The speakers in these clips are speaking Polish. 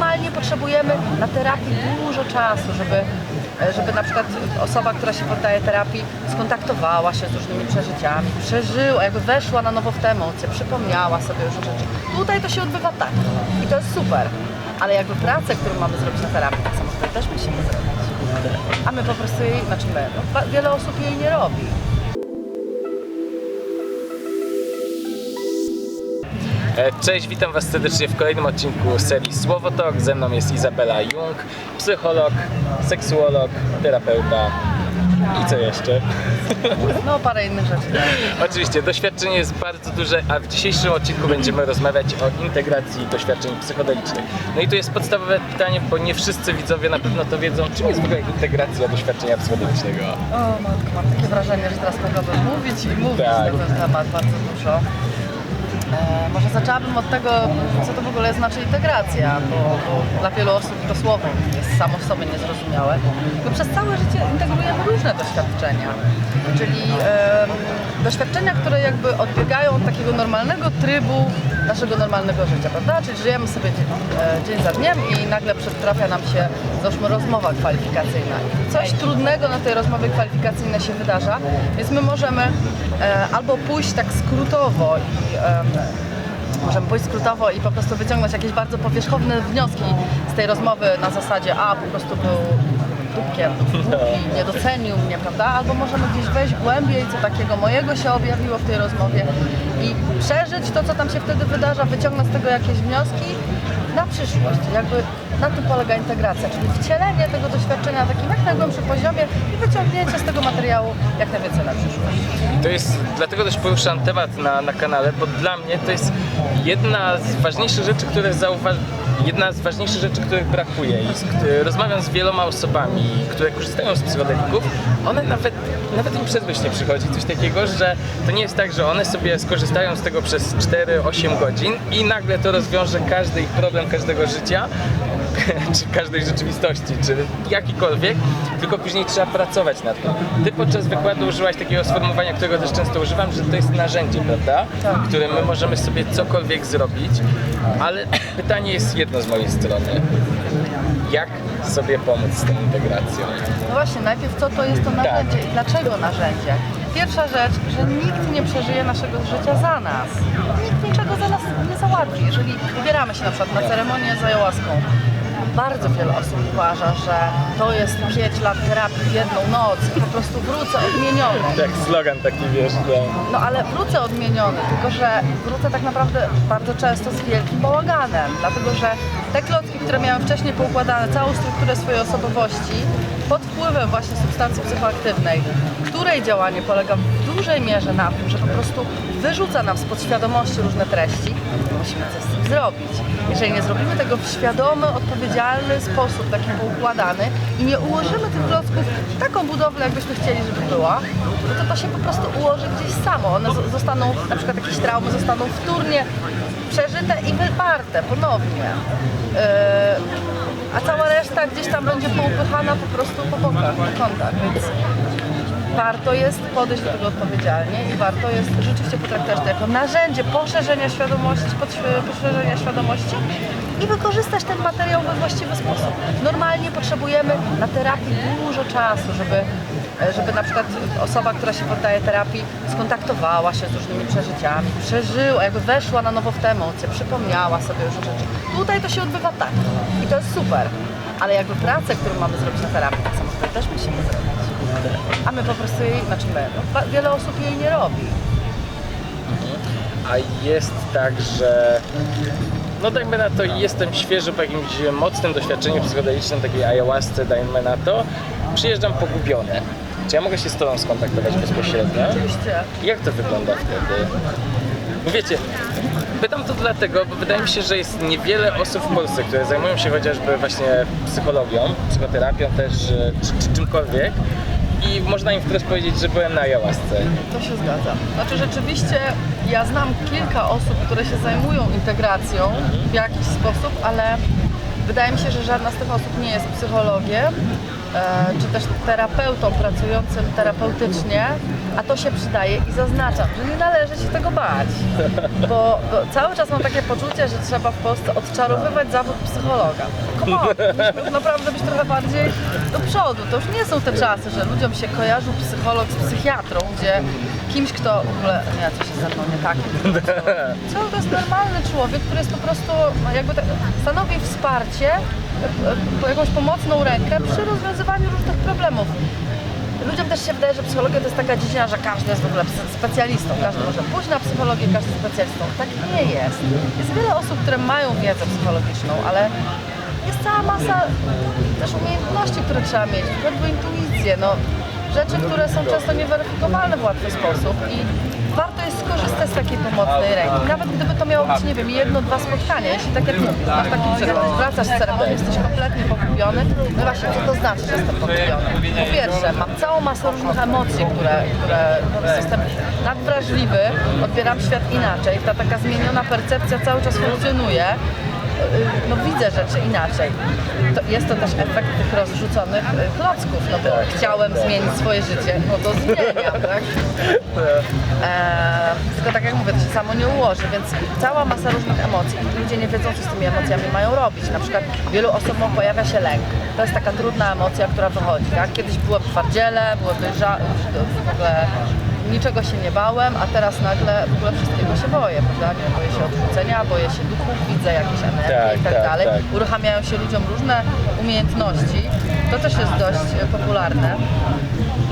Normalnie potrzebujemy na terapii dużo czasu, żeby na przykład osoba, która się poddaje terapii, skontaktowała się z różnymi przeżyciami, przeżyła, jakby weszła na nowo w te emocje, przypomniała sobie już rzeczy. Tutaj to się odbywa tak i to jest super, ale jakby pracę, którą mamy zrobić na terapii, tak samo tutaj też musimy zrobić. A my po prostu jej, znaczy my, no, wiele osób jej nie robi. Cześć, witam Was serdecznie w kolejnym odcinku serii Słowotok. Ze mną jest Izabela Jung, psycholog, seksuolog, terapeuta i co jeszcze? No parę innych rzeczy. Oczywiście, doświadczenie jest bardzo duże, a w dzisiejszym odcinku będziemy rozmawiać o integracji doświadczeń psychodelicznych. No i tu jest podstawowe pytanie, bo nie wszyscy widzowie na pewno to wiedzą, czym jest w ogóle integracja doświadczenia psychodelicznego. O matko, mam takie wrażenie, że teraz mogłabym mówić i mówić Tak. na ten temat bardzo dużo. Może zaczęłabym od tego, co to w ogóle znaczy integracja, bo dla wielu osób to słowo jest samo w sobie niezrozumiałe. Bo przez całe życie integrujemy różne doświadczenia, czyli doświadczenia, które jakby odbiegają od takiego normalnego trybu naszego normalnego życia, prawda? Czyli żyjemy sobie dzień za dniem i nagle trafia nam się, załóżmy, rozmowa kwalifikacyjna. Coś trudnego na tej rozmowie kwalifikacyjnej się wydarza, więc my możemy albo pójść tak skrótowo i po prostu wyciągnąć jakieś bardzo powierzchowne wnioski z tej rozmowy na zasadzie, po prostu był dupkiem, głupi, nie docenił mnie, prawda? Albo możemy gdzieś wejść głębiej, co takiego mojego się objawiło w tej rozmowie i przeżyć to, co tam się wtedy wydarza, wyciągnąć z tego jakieś wnioski na przyszłość. Jakby na tym polega integracja, czyli wcielenie tego doświadczenia na takim jak najgłębszym poziomie i wyciągnięcie z tego materiału jak najwięcej na przyszłość. To jest, dlatego też poruszam temat na kanale, bo dla mnie to jest jedna z ważniejszych rzeczy, których brakuje. I rozmawiam z wieloma osobami, które korzystają z psychodelików, one nawet im przed myśl nie przychodzi coś takiego, że to nie jest tak, że one sobie skorzystają z tego przez 4-8 godzin i nagle to rozwiąże każdy ich problem każdego życia, czy każdej rzeczywistości, czy jakikolwiek, tylko później trzeba pracować nad tym. Ty podczas wykładu użyłaś takiego sformułowania, którego też często używam, że to jest narzędzie, prawda? Tak. Którym my możemy sobie cokolwiek zrobić, ale pytanie jest jedno z mojej strony. Jak sobie pomóc z tą integracją? No właśnie, najpierw co to jest to narzędzie i dlaczego narzędzie? Pierwsza rzecz, że nikt nie przeżyje naszego życia za nas. Nikt niczego za nas nie załatwi. Jeżeli wybieramy się na przykład na ceremonię z ayahuaską, bardzo wiele osób uważa, że to jest 5 lat terapii w jedną noc i po prostu wrócę odmieniony. Jak slogan taki, wiesz, No ale wrócę odmieniony, tylko że wrócę tak naprawdę bardzo często z wielkim bałaganem, dlatego że te klocki, które miałem wcześniej poukładane, całą strukturę swojej osobowości, pod wpływem właśnie substancji psychoaktywnej, której działanie polega w dużej mierze na tym, że po prostu wyrzuca nam z podświadomości różne treści, musimy coś z tym zrobić. Jeżeli nie zrobimy tego w świadomy, odpowiedzialny sposób, taki poukładany i nie ułożymy tych klocków w taką budowlę, jakbyśmy chcieli, żeby była, to się po prostu ułoży gdzieś samo. One zostaną, na przykład jakieś traumy zostaną wtórnie przeżyte i wyparte ponownie. A cała reszta gdzieś tam będzie poupychana po prostu po bokach, po kątach, więc warto jest podejść do tego odpowiedzialnie i warto jest rzeczywiście potraktować to jako narzędzie poszerzenia świadomości i wykorzystać ten materiał we właściwy sposób. Normalnie potrzebujemy na terapii dużo czasu, żeby na przykład osoba, która się poddaje terapii, skontaktowała się z różnymi przeżyciami, przeżyła, jakby weszła na nowo w te emocje, przypomniała sobie już rzeczy. Tutaj to się odbywa tak i to jest super, ale jakby pracę, którą mamy zrobić na terapii, tak samo tutaj też musimy zrobić. A my po prostu jej, znaczy my, no, wiele osób jej nie robi. A jest tak, że no dajmy na to, jestem świeży po jakimś mocnym doświadczeniu psychodelicznym, takiej ayahuasce, dajmy na to, przyjeżdżam pogubiony. Czy ja mogę się z Tobą skontaktować bezpośrednio? Oczywiście. Jak to wygląda wtedy? Bo wiecie, pytam to dlatego, bo wydaje mi się, że jest niewiele osób w Polsce, które zajmują się chociażby właśnie psychologią, psychoterapią też, czy czymkolwiek. I można im wprost powiedzieć, że byłem na ayahuasce. To się zgadza. Znaczy rzeczywiście ja znam kilka osób, które się zajmują integracją w jakiś sposób, ale wydaje mi się, że żadna z tych osób nie jest psychologiem czy też terapeutą pracującym terapeutycznie, a to się przydaje i zaznaczam, że nie należy się tego bać, bo cały czas mam takie poczucie, że trzeba w Polsce odczarowywać zawód psychologa. Come on, powinniśmy naprawdę być trochę bardziej do przodu. To już nie są te czasy, że ludziom się kojarzył psycholog z psychiatrą, gdzie kimś, kto w ogóle, nie, coś jest ze mną nie tak. To jest normalny człowiek, który jest po prostu, jakby stanowi wsparcie, jakąś pomocną rękę przy rozwiązywaniu różnych problemów. Ludziom też się wydaje, że psychologia to jest taka dziedzina, że każdy jest w ogóle specjalistą, każdy może pójść na psychologię, każdy jest specjalistą. Tak nie jest. Jest wiele osób, które mają wiedzę psychologiczną, ale jest cała masa też umiejętności, które trzeba mieć, choćby intuicję, no, rzeczy, które są często nieweryfikowalne w łatwy sposób i warto jest skorzystać z takiej pomocnej ręki. Nawet gdyby to miało być, nie wiem, 1-2 spotkania, jeśli tak jak masz taki przykład, wracasz z ceremonii, jesteś kompletnie pogubiony, no właśnie, co to znaczy, że jestem pogubiony? Po pierwsze, mam całą masę różnych emocji, które po prostu jestem nadwrażliwy, odbieram świat inaczej, ta taka zmieniona percepcja cały czas funkcjonuje. No widzę rzeczy inaczej. Jest to też efekt tych rozrzuconych klocków, no bo chciałem zmienić swoje życie, no to zmieniam, tak? Tylko tak jak mówię, to się samo nie ułoży, więc cała masa różnych emocji i ludzie nie wiedzą, co z tymi emocjami mają robić. Na przykład wielu osobom pojawia się lęk. To jest taka trudna emocja, która wychodzi, tak? Kiedyś byłem twardziele, w ogóle niczego się nie bałem, a teraz nagle w ogóle wszystkiego się boję, prawda? Nie boję się odrzucenia, boję się duchów, widzę jakieś energie i tak dalej. Uruchamiają się ludziom różne umiejętności. To też jest dość popularne.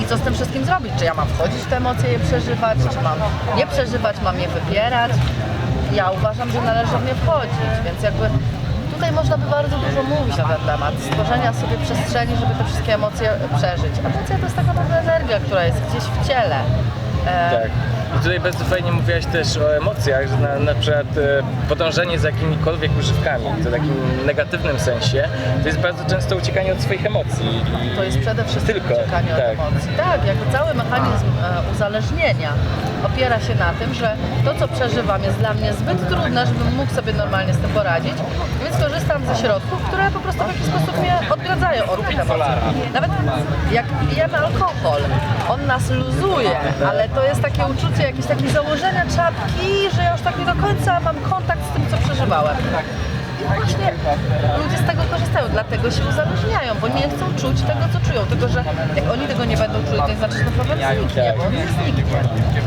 I co z tym wszystkim zrobić? Czy ja mam wchodzić w te emocje, je przeżywać, czy mam nie przeżywać, mam je wypierać? Ja uważam, że należy w nie wchodzić, więc jakby tutaj można by bardzo dużo mówić na ten temat, stworzenia sobie przestrzeni, żeby te wszystkie emocje przeżyć. Emocja to jest tak naprawdę energia, która jest gdzieś w ciele. Tak. I tutaj bardzo fajnie mówiłaś też o emocjach, że na przykład podążanie za jakimikolwiek używkami, to w takim negatywnym sensie, to jest bardzo często uciekanie od swoich emocji. To jest przede wszystkim uciekanie od emocji. Tak, jakby cały mechanizm uzależnienia opiera się na tym, że to, co przeżywam, jest dla mnie zbyt trudne, żebym mógł sobie normalnie z tym poradzić, więc korzystam ze środków, które po prostu w jakiś sposób mnie odgradzają od tych emocji. Nawet jak pijemy alkohol, on nas luzuje, ale to jest takie uczucie, jakieś takie założenia czapki, że ja już tak nie do końca mam kontakt z tym, co przeżywałem. I właśnie ludzie z tego korzystają, dlatego się uzależniają, bo nie chcą czuć tego, co czują. Tylko, że jak oni tego nie będą czuli, to nie znaczy, że ten problem zniknie, bo on nie zniknie.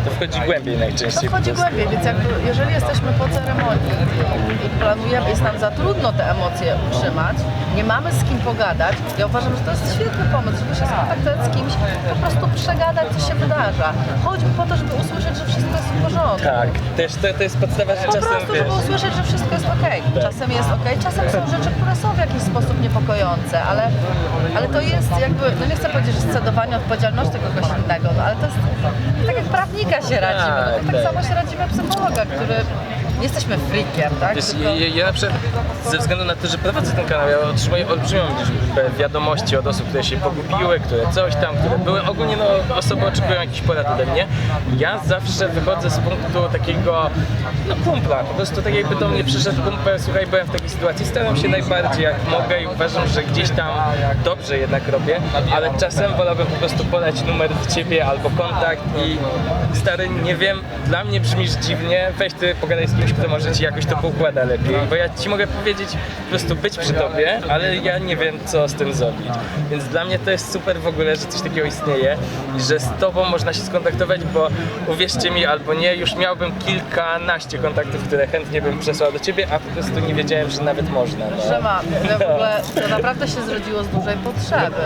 To wchodzi głębiej najczęściej. To wchodzi głębiej, więc jakby, jeżeli jesteśmy po ceremonii i planujemy, jest nam za trudno te emocje utrzymać, nie mamy z kim pogadać, ja uważam, że to jest świetny pomysł, żeby się skontaktować z kimś, po prostu przegadać, co się wydarza. Choćby po to, żeby usłyszeć, że wszystko jest w porządku. Tak, też to jest podstawa, że Po czasem prostu, żeby usłyszeć, że wszystko jest okej. Czasem jest okej, czasem są rzeczy, które są w jakiś sposób niepokojące, ale to jest jakby, no nie chcę powiedzieć, że scedowanie odpowiedzialności kogoś innego, no ale to jest tak jak prawnika się radzimy, no, tak samo się radzimy psychologa, który nie jesteśmy freakiem, tak? Wiesz, Tylko... ja na przykład ze względu na to, że prowadzę ten kanał, ja otrzymuję olbrzymią liczbę wiadomości od osób, które się pogubiły, które coś tam, które były ogólnie, no osoby oczekują jakichś porad ode mnie. Ja zawsze wychodzę z punktu takiego, no kumpla, po prostu tak jakby do mnie przyszedł kumpel, słuchaj, byłem w takiej sytuacji, staram się najbardziej jak mogę i uważam, że gdzieś tam dobrze jednak robię, ale czasem wolałbym po prostu podać numer do ciebie albo kontakt i stary, nie wiem, dla mnie brzmisz dziwnie, weź ty pogadaj z kimś, kto może ci jakoś to poukłada lepiej, bo ja ci mogę powiedzieć, po prostu być przy tobie, ale ja nie wiem, co z tym zrobić. Więc dla mnie to jest super w ogóle, że coś takiego istnieje i że z tobą można się skontaktować, bo uwierzcie mi albo nie, już miałbym kilkanaście kontaktów, które chętnie bym przesłał do ciebie, a po prostu nie wiedziałem, że nawet można. No. Że mam. W ogóle to naprawdę się zrodziło z dużej potrzeby,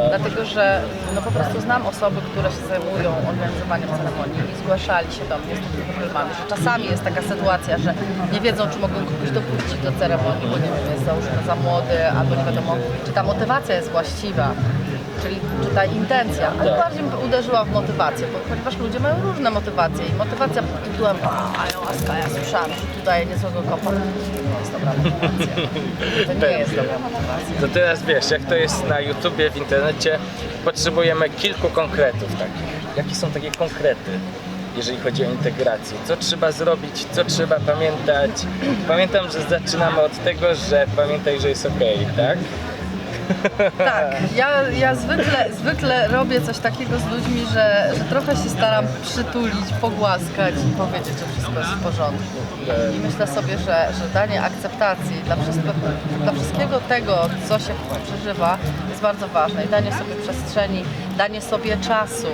dlatego że no po prostu znam osoby, które się zajmują organizowaniem ceremonii i zgłaszali się do mnie z takimi problemami, że czasami jest taka sytuacja, że nie wiedzą, czy mogą kogoś dopuścić do ceremonii, bo nie wiem, jest załóżmy za młody, albo nie wiadomo, czy ta motywacja jest właściwa, czyli czy ta intencja, ale bardziej bym uderzyła w motywację, ponieważ ludzie mają różne motywacje i motywacja pod tytułem ayahuasca, ja słyszałam, że tu daje niezłego kopa, to nie jest dobra motywacja. To nie jest dobra motywacja. To teraz wiesz, jak to jest na YouTubie, w internecie, potrzebujemy kilku konkretów takich. Jakie są takie konkrety, jeżeli chodzi o integrację? Co trzeba zrobić, co trzeba pamiętać? Pamiętam, że zaczynamy od tego, że pamiętaj, że jest okej, tak? Tak, ja zwykle robię coś takiego z ludźmi, że trochę się staram przytulić, pogłaskać i powiedzieć, że wszystko jest w porządku. I myślę sobie, że danie akceptacji dla wszystkiego tego, co się przeżywa, jest bardzo ważne. I danie sobie przestrzeni, danie sobie czasu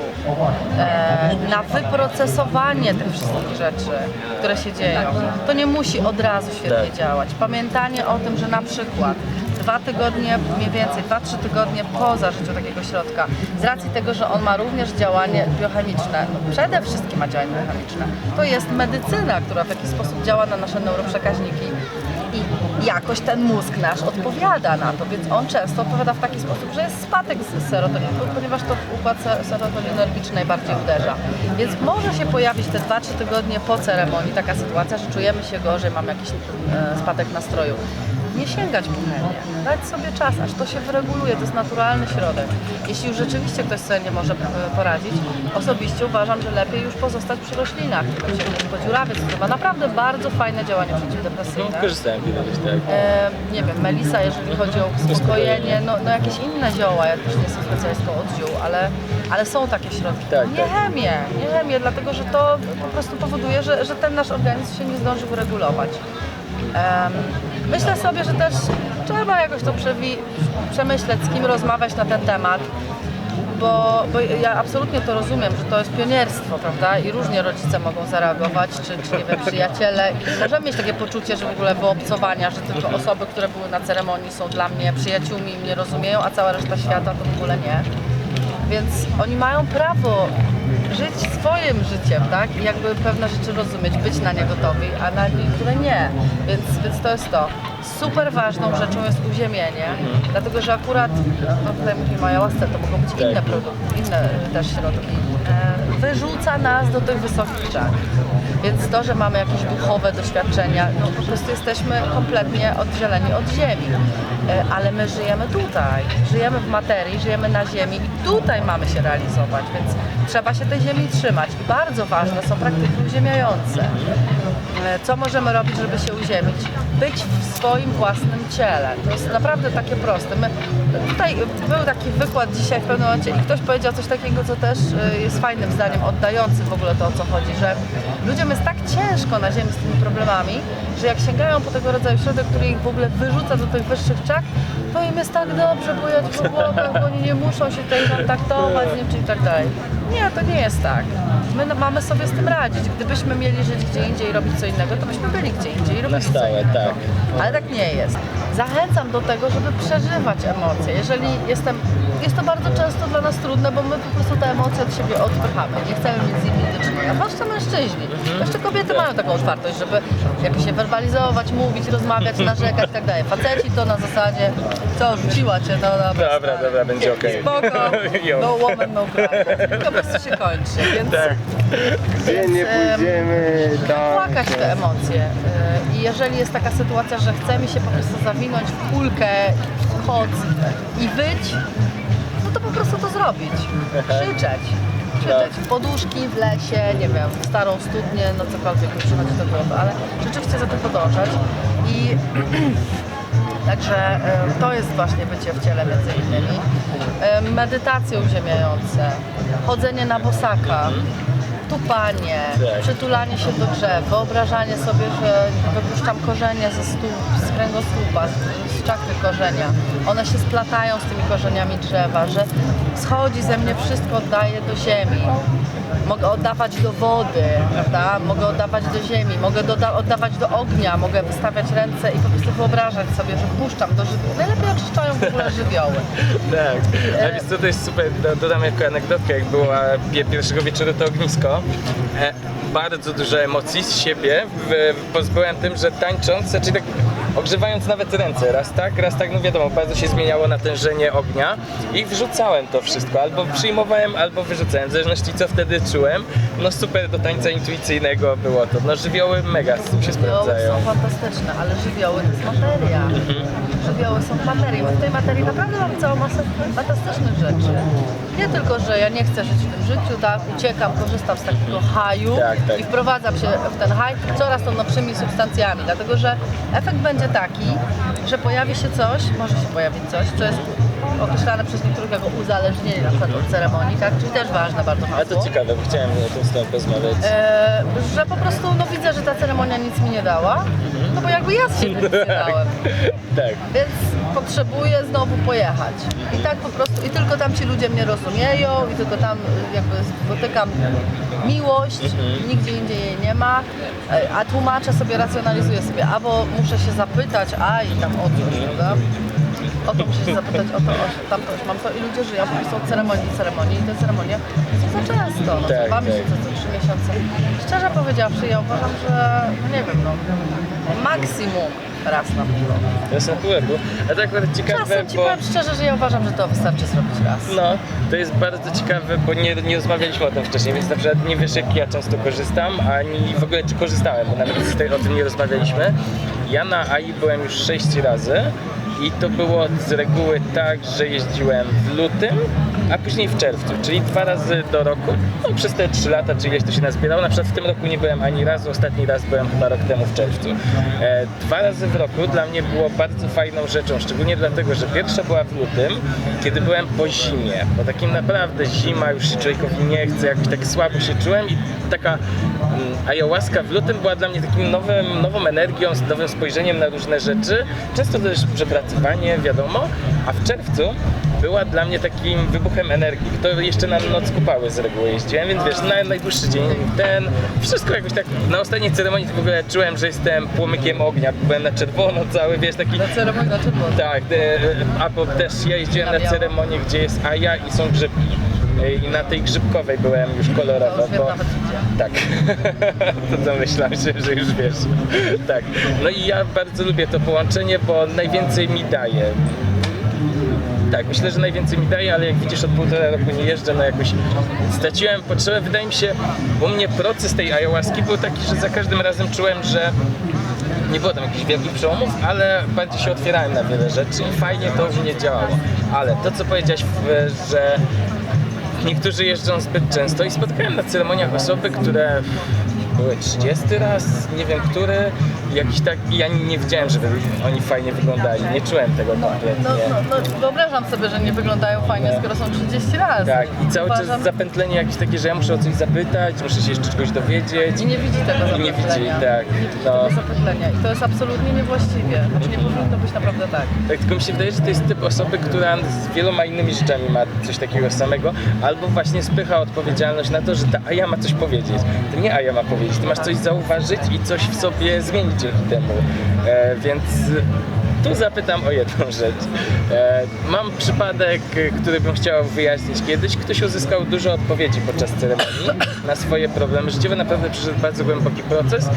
na wyprocesowanie tych wszystkich rzeczy, które się dzieją. To nie musi od razu świetnie działać. Pamiętanie o tym, że na przykład 2 tygodnie, mniej więcej 2-3 tygodnie po zażyciu takiego środka, z racji tego, że on ma również działanie biochemiczne, przede wszystkim ma działanie biochemiczne, to jest medycyna, która w jakiś sposób działa na nasze neuroprzekaźniki i jakoś ten mózg nasz odpowiada na to, więc on często odpowiada w taki sposób, że jest spadek z serotoninu, ponieważ to w układ serotoninergiczny najbardziej uderza. Więc może się pojawić te 2-3 tygodnie po ceremonii taka sytuacja, że czujemy się gorzej, mamy jakiś spadek nastroju. Nie sięgać po chemię, dać sobie czas, aż to się wyreguluje, to jest naturalny środek. Jeśli już rzeczywiście ktoś sobie nie może poradzić, osobiście uważam, że lepiej już pozostać przy roślinach, tylko sięgnąć po dziurawiec, który ma naprawdę bardzo fajne działanie przeciwdepresyjne. Korzystałem kiedyś, tak. Nie wiem, melisa, jeżeli chodzi o uspokojenie, no jakieś inne zioła, ja też nie jestem specjalistką od ziół, ale są takie środki. Tak, nie chemię, dlatego że to po prostu powoduje, że ten nasz organizm się nie zdąży wyregulować. Myślę sobie, że też trzeba jakoś to przemyśleć, z kim rozmawiać na ten temat, bo ja absolutnie to rozumiem, że to jest pionierstwo, prawda? I różnie rodzice mogą zareagować, czy nie wiem, przyjaciele. I możemy mieć takie poczucie, że w ogóle wyobcowania, że tylko osoby, które były na ceremonii są dla mnie przyjaciółmi i mnie rozumieją, a cała reszta świata to w ogóle nie. Więc oni mają prawo żyć swoim życiem, tak? I jakby pewne rzeczy rozumieć, być na nie gotowi, a na niektóre nie. Więc to jest to. Super ważną rzeczą jest uziemienie, dlatego że akurat, no tutaj mówimy o ayahuasce, to mogą być inne produkty, inne też środki. Wyrzuca nas do tych wysokich czar. Więc to, że mamy jakieś duchowe doświadczenia, no po prostu jesteśmy kompletnie oddzieleni od ziemi. Ale my żyjemy tutaj, żyjemy w materii, żyjemy na ziemi i tutaj mamy się realizować, więc trzeba się tej ziemi trzymać. I bardzo ważne są praktyki uziemiające. Co możemy robić, żeby się uziemić? Być w swoim własnym ciele. To jest naprawdę takie proste. Tutaj był taki wykład dzisiaj w pewnym momencie i ktoś powiedział coś takiego, co też jest fajnym zdaniem, oddającym w ogóle to, o co chodzi, że ludziom jest tak ciężko na ziemi z tymi problemami, że jak sięgają po tego rodzaju środek, który ich w ogóle wyrzuca do tych wyższych czak, to im jest tak dobrze bujać po głowach, bo oni nie muszą się tutaj kontaktować z nim, czy i tak dalej. Nie, to nie jest tak. My mamy sobie z tym radzić. Gdybyśmy mieli żyć gdzie indziej i robić co innego, to byśmy byli gdzie indziej i robili co innego. Tak. Ale tak nie jest. Zachęcam do tego, żeby przeżywać emocje. Jest to bardzo często dla nas trudne, bo my po prostu te emocje od siebie odpychamy. Nie chcemy mieć z nimi do czynienia. Zwłaszcza mężczyźni. Jeszcze kobiety mają taką otwartość, żeby jakoś się werbalizować, mówić, rozmawiać, narzekać i tak dalej. Faceci to na zasadzie, co, rzuciła cię, to Dobra, będzie okej. Spoko, no woman, no cry. I po prostu się kończy, więc... Tak. Gdzie nie pójdziemy, tam Płakać te emocje. I jeżeli jest taka sytuacja, że chce mi się po prostu zawinąć w kulkę, w koc i wyć, no to po prostu to zrobić. Krzyczeć w poduszki, w lesie, nie wiem, w starą studnię, no cokolwiek mi przychodzi do głowy, ale rzeczywiście za tym podążać. I także to jest właśnie bycie w ciele między innymi. Medytacje uziemiające, chodzenie na bosaka, tupanie, przytulanie się do drzew, wyobrażanie sobie, że wypuszczam korzenie ze stóp, z kręgosłupa, z czakry korzenia. One się splatają z tymi korzeniami drzewa, że schodzi ze mnie wszystko, oddaję do ziemi. Mogę oddawać do wody, prawda? Mogę oddawać do ziemi, mogę oddawać do ognia, mogę wystawiać ręce i po prostu wyobrażać sobie, że puszczam do żywiołu. Najlepiej oczyszczają w ogóle żywioły. Tak, a więc to jest super, dodam jako anegdotkę, jak była pierwszego wieczoru to ognisko. Bardzo dużo emocji z siebie pozbyłem tym, że tańcząc, czyli tak ogrzewając nawet ręce, raz tak, no wiadomo, bardzo się zmieniało natężenie ognia i wrzucałem to wszystko, albo przyjmowałem, albo wyrzucałem, w zależności co wtedy czułem. No super do tańca intuicyjnego było to, no żywioły mega z tym się Żywioły sprawdzają. są fantastyczne, ale żywioły to jest materia. Żywioły są materii. My w tej materii naprawdę mamy całą masę fantastycznych rzeczy. Nie tylko, że ja nie chcę żyć w tym życiu, tak, uciekam, korzystam z takiego haju Tak. i wprowadzam się w ten haj coraz to nowszymi substancjami, dlatego że efekt będzie taki, że pojawi się coś, może się pojawić coś, co jest określane przez niektórych jako uzależnienie na przykład od ceremonii, tak, czyli też ważne bardzo Ale to hasło. ciekawe, bo chciałem o tym z tobą porozmawiać. Że po prostu no, widzę, że ta ceremonia nic mi nie dała, no bo jakby ja z siebie nic nie dałem. Tak. Więc potrzebuję znowu pojechać. I tak po prostu, i tylko tam ci ludzie mnie rozumieją, i tylko tam jakby spotykam miłość, nigdzie indziej jej nie ma, a tłumaczę sobie, racjonalizuję sobie, albo muszę się zapytać, a i tam o coś, prawda? O to muszę się zapytać, o to, o tamto, już mam to i ludzie żyją po prostu od ceremonii do ceremonii i te ceremonie są za często, no, Tak, 2 miesiące, co 3 miesiące. Szczerze powiedziawszy, ja uważam, że, no nie wiem, no, maksimum raz na pół roku. Raz na pół roku. A to akurat ciekawe, Czasem ci bo... powiem szczerze, że ja uważam, że to wystarczy zrobić raz. No, to jest bardzo ciekawe, bo nie rozmawialiśmy o tym wcześniej, więc na przykład nie wiesz, jak ja często korzystam, ani w ogóle czy korzystałem, bo nawet o tym nie rozmawialiśmy. Ja na AI byłem już 6 razy i to było z reguły tak, że jeździłem w lutym, a później w czerwcu, czyli 2 razy do roku, no przez te 3 lata, czy ileś to się nazbierało. Na przykład w tym roku nie byłem ani razu, ostatni raz byłem chyba rok temu w czerwcu. 2 razy w roku dla mnie było bardzo fajną rzeczą, szczególnie dlatego, że pierwsza była w lutym, kiedy byłem po zimie, bo takim naprawdę zima, już się człowiekowi nie chce, jakoś tak słabo się czułem i taka ayahuasca w lutym była dla mnie takim nową energią, z nowym spojrzeniem na różne rzeczy, często też przepracowanie, wiadomo, a w czerwcu była dla mnie takim wybuchem energii. To jeszcze na noc kupały z reguły jeździłem, więc wiesz, na najdłuższy dzień wszystko jakoś tak, na ostatniej ceremonii w ogóle czułem, że jestem płomykiem ognia, byłem na czerwono cały, wiesz, taki... Na ceremonii na czerwono. Tak, albo też ja jeździłem na ceremonię, gdzie jest aja i są grzybki. I na tej grzybkowej byłem już kolorowo, To już wiem bo... nawet gdzie. Tak, to domyślam się, że już wiesz. Tak, no i ja bardzo lubię to połączenie, bo najwięcej mi daje. Tak, myślę, że najwięcej mi daje, ale jak widzisz, od 1,5 roku nie jeżdżę, no jakoś straciłem potrzebę. Wydaje mi się, u mnie proces tej ayahuaski był taki, że za każdym razem czułem, że nie było tam jakichś wielkich przełomów, ale bardziej się otwierałem na wiele rzeczy i fajnie to u mnie działało. Ale to, co powiedziałeś, że niektórzy jeżdżą zbyt często i spotkałem na ceremoniach osoby, które były 30 raz, nie wiem który, jakiś tak, i ja nie widziałem, żeby oni fajnie wyglądali, nie czułem tego kompletnie. No, wyobrażam sobie, że nie wyglądają fajnie, skoro są 30 razy. Tak, i cały czas Uważam- zapętlenie jakieś takie, że ja muszę o coś zapytać, muszę się jeszcze czegoś dowiedzieć. I nie widzi tego I nie zapętlenia. widzi, tak. Nie widzi No. tego zapętlenia. I to jest absolutnie niewłaściwie. Znaczy nie powinno być naprawdę tak. Tak, tylko mi się wydaje, że to jest typ osoby, która z wieloma innymi rzeczami ma coś takiego samego, albo właśnie spycha odpowiedzialność na to, że ta Aja ma coś powiedzieć. To nie Aja ma powiedzieć, ty masz coś zauważyć i coś w sobie zmienić dzięki temu. Więc tu zapytam o jedną rzecz. Mam przypadek, który bym chciał wyjaśnić kiedyś. Ktoś uzyskał dużo odpowiedzi podczas ceremonii na swoje problemy życiowe. Naprawdę przyszedł bardzo głęboki proces,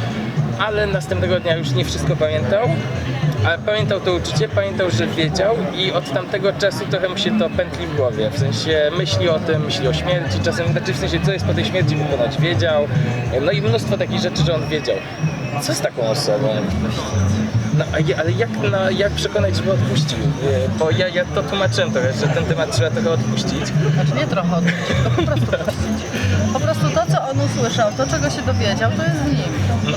ale następnego dnia już nie wszystko pamiętał. Ale pamiętał to uczucie, pamiętał, że wiedział i od tamtego czasu trochę mu się to pętli w głowie. W sensie myśli o tym, myśli o śmierci, czasem znaczy w sensie co jest po tej śmierci, by ponoć wiedział. No i mnóstwo takich rzeczy, że on wiedział. Co z taką osobą? No, ale jak przekonać, żeby odpuścił? Bo ja to tłumaczyłem trochę, że ten temat trzeba trochę odpuścić. Znaczy nie trochę odpuścić, tylko po prostu odpuścić. Po prostu to, co on usłyszał, to, czego się dowiedział, to jest w nim.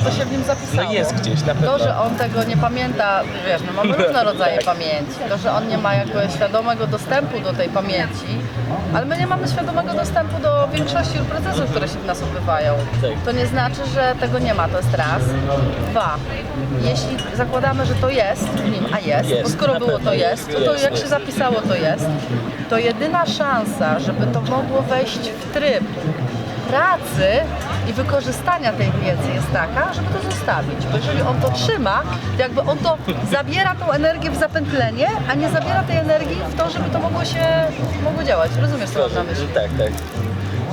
To się w nim zapisało. No jest gdzieś, na pewno. To, że on tego nie pamięta, wiesz, my mamy różne rodzaje Tak. pamięci. To, że on nie ma jakby świadomego dostępu do tej pamięci, ale my nie mamy świadomego dostępu do większości procesów, które się w nas odbywają. Tak. To nie znaczy, że tego nie ma, to jest raz. 2. Jeśli zakładamy, że to jest w nim, a jest, Jest, bo skoro na było pewno to jest, to jest. jak się zapisało to jest, to jedyna szansa, żeby to mogło wejść w tryb pracy i wykorzystania tej wiedzy jest taka, żeby to zostawić. Bo jeżeli on to trzyma, to jakby on to zabiera tą energię w zapętlenie, a nie zabiera tej energii w to, żeby to mogło działać. Rozumiesz, co mam na myśli? Tak, tak.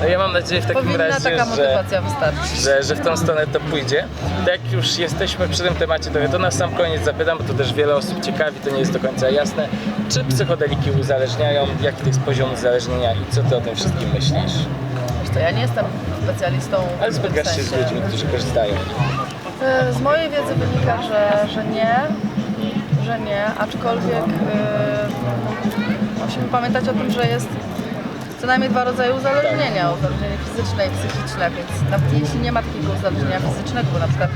No ja mam nadzieję w takim Powinna razie, taka motywacja wystarczyć. że w tą stronę to pójdzie. Tak jak już jesteśmy przy tym temacie, to na sam koniec zapytam, bo to też wiele osób ciekawi, to nie jest do końca jasne. Czy psychodeliki uzależniają? Jaki to jest poziom uzależnienia i co ty o tym wszystkim myślisz? Wiesz co, ja nie jestem specjalistą Ale w tym spotkasz się z ludźmi, którzy korzystają. Z mojej wiedzy wynika, że nie, że że nie, aczkolwiek musimy pamiętać o tym, że jest co najmniej 2 rodzaje uzależnienia, uzależnienie fizyczne i psychiczne, więc nawet jeśli nie ma takiego uzależnienia fizycznego, bo na przykład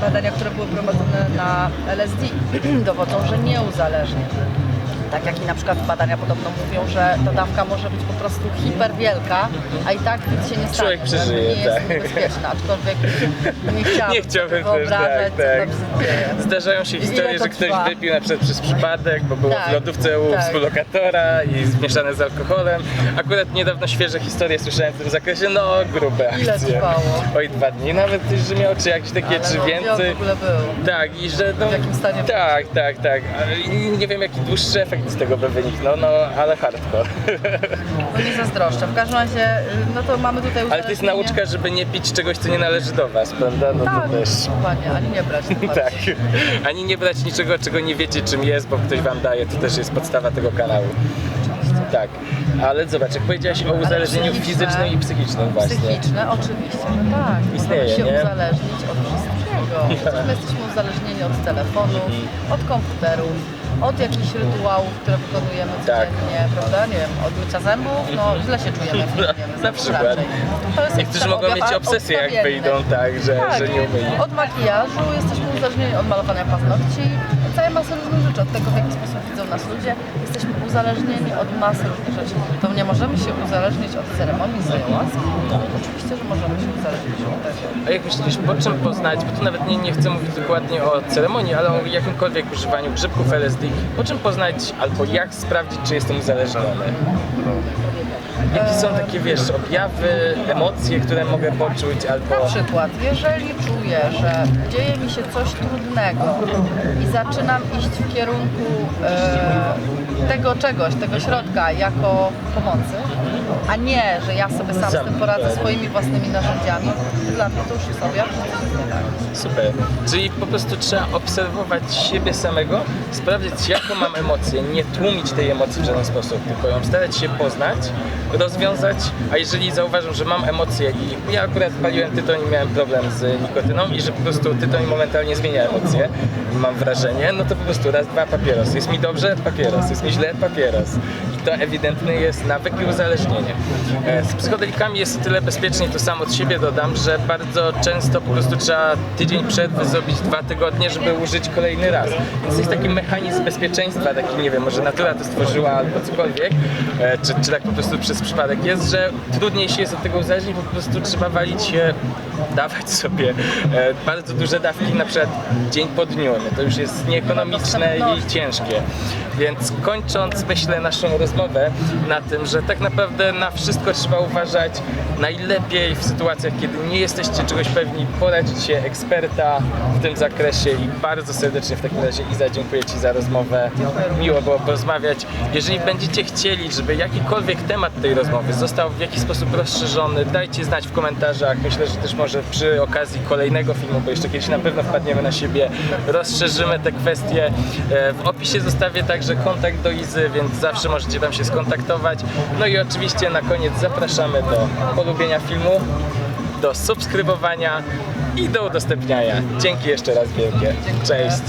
badania, które były prowadzone na LSD dowodzą, że nie uzależnia. Tak jak i na przykład badania podobno mówią, że ta dawka może być po prostu hiperwielka, a i tak nic się nie stanie. Człowiek przeżyje, nie jest tak. niebezpieczna, aczkolwiek nie chciałbym też, wyobrażać, co tam się dzieje. Zdarzają się historie, Ile to że ktoś trwa? wypił na przykład przez przypadek, bo było Tak, w lodówce u tak. współlokatora i zmieszane z alkoholem. Akurat niedawno świeże historie słyszałem w tym zakresie, no grube Ile akcje. trwało? Oj, 2 dni, nawet że miał czy jakieś takie, Ale czy no, więcej. w ogóle był. Tak, i że no, W jakim stanie był? tak. I nie wiem jaki dłuższy efekt z tego by wyniknął, no ale hardcore. No nie zazdroszczę. W każdym razie, no to mamy tutaj Ale to jest uzależnienie. nauczka, żeby nie pić czegoś, co nie należy do was, prawda? No Tak, to też. panie, ani nie brać. tym Tak. bardziej. Ani nie brać niczego, czego nie wiecie czym jest, bo ktoś wam daje, to też jest podstawa tego kanału. Tak, ale zobacz, jak powiedziałaś o uzależnieniu psychiczne- fizycznym i psychicznym właśnie. Psychiczne, oczywiście, no tak. Istnieje, Możemy się nie? uzależnić od wszystkiego. Przecież my jesteśmy uzależnieni od telefonów, od komputerów, od jakichś rytuałów, które wykonujemy Tak. codziennie, prawda? Nie wiem, od mycia zębów, no źle się czujemy, jak nie myjemy Na zębów przykład. raczej. To jest Niektórzy jakiś tam mogą mieć objaw obsesję, jak odstawienny. wyjdą tak, że nie umyli. Od makijażu jesteśmy uzależnieni od malowania paznokci, od całej masy różnych rzeczy, od tego, w jaki sposób widzą nas ludzie. Jesteśmy uzależnieni od masy różnych rzeczy. To nie możemy się uzależnić od ceremonii z ayahuasky. Oczywiście, że możemy się uzależnić od tego. A jak myślisz, po czym poznać, bo tu nawet nie chcę mówić dokładnie o ceremonii, ale o jakimkolwiek używaniu grzybków LSD, po czym poznać albo jak sprawdzić, czy jestem uzależniony? Jakie są takie, wiesz, objawy, emocje, które mogę poczuć, albo... Na przykład, jeżeli czuję, że dzieje mi się coś trudnego i zaczynam iść w kierunku tego czegoś, tego środka jako pomocy, a nie, że ja sobie sam z tym poradzę swoimi własnymi narzędziami, to dla mnie to już jest objaw, że coś jest nie tak. Super. Czyli po prostu trzeba obserwować siebie samego, sprawdzić jaką mam emocję, nie tłumić tej emocji w żaden sposób, tylko ją starać się poznać, rozwiązać, a jeżeli zauważam, że mam emocje i ja akurat paliłem tytoń i miałem problem z nikotyną i że po prostu tytoń momentalnie zmienia emocje, mam wrażenie, no to po prostu raz, dwa, papieros. Jest mi dobrze? Papieros. Jest mi źle? Papieros. I to ewidentny jest nawyk i uzależnienie. Z psychodelikami jest o tyle bezpiecznie, to sam od siebie dodam, że bardzo często po prostu trzeba tydzień przed zrobić 2 tygodnie, żeby użyć kolejny raz. Więc jest taki mechanizm bezpieczeństwa, taki nie wiem, może natura to stworzyła albo cokolwiek, czy tak po prostu przez przypadek jest, że trudniej się jest od tego uzależnić, bo po prostu trzeba dawać sobie bardzo duże dawki, na przykład dzień po dniu. No to już jest nieekonomiczne i ciężkie. Więc kończąc, myślę, naszą rozmowę na tym, że tak naprawdę na wszystko trzeba uważać, najlepiej w sytuacjach, kiedy nie jesteście czegoś pewni, poradzić się eksperta w tym zakresie i bardzo serdecznie w takim razie Iza, dziękuję Ci za rozmowę. Miło było porozmawiać. Jeżeli będziecie chcieli, żeby jakikolwiek temat tej rozmowy został w jakiś sposób rozszerzony, dajcie znać w komentarzach. Myślę, że też może przy okazji kolejnego filmu, bo jeszcze kiedyś na pewno wpadniemy na siebie, rozszerzymy te kwestie. W opisie zostawię także kontakt do Izy, więc zawsze możecie tam się skontaktować. No i oczywiście na koniec zapraszamy do polubienia filmu, do subskrybowania i do udostępniania. Dzięki jeszcze raz wielkie. Cześć!